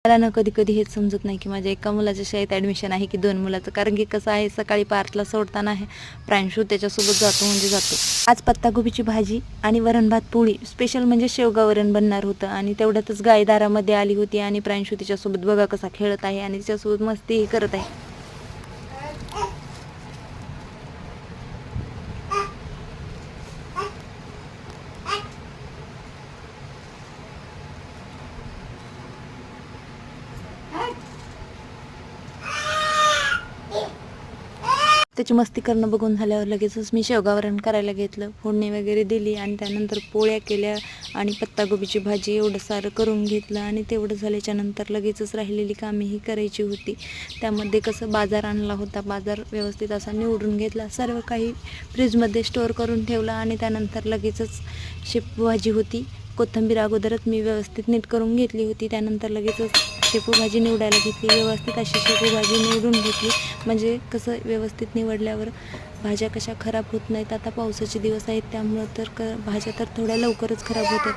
मला ना कधी कधी हेच समजत नाही की माझ्या एका मुलाच्या शाळेत ॲडमिशन आहे की 2 मुलाचं. कारण की कसं आहे, सकाळी पार्थला सोडताना आहे प्रांशू त्याच्यासोबत जातो म्हणजे जातो. आज पत्ताकोबीची भाजी आणि वरण भात पोळी स्पेशल म्हणजे शेवगा वरण बनणार होतं. आणि तेवढ्यातच गाय दारामध्ये आली होती आणि प्रांशू तिच्यासोबत बघा कसा खेळत आहे आणि तिच्यासोबत मस्तीही करत आहे. त्याची मस्ती करणं बघून झाल्यावर लगेचच मी शेवगावरण करायला घेतलं. फोडणी वगैरे दिली आणि त्यानंतर पोळ्या केल्या आणि पत्ताकोबीची भाजी एवढं सारं करून घेतलं. आणि तेवढं झाल्याच्यानंतर लगेचच राहिलेली कामेही करायची होती. त्यामध्ये कसं बाजार आणला होता, बाजार व्यवस्थित असा निवडून घेतला, सर्व काही फ्रीजमध्ये स्टोअर करून ठेवला. आणि त्यानंतर लगेचच शेपू भाजी होती, कोथिंबीर अगोदरच मी व्यवस्थित नीट करून घेतली होती. त्यानंतर लगेचच शेपू भाजी निवडायला घेतली. व्यवस्थित अशी शेपू भाजी निवडून घेतली, म्हणजे कसं व्यवस्थित निवडल्यावर भाज्या कशा खराब होत नाहीत. आता पावसाचे दिवस आहेत त्यामुळं तर भाज्या तर थोड्या लवकरच खराब होतात.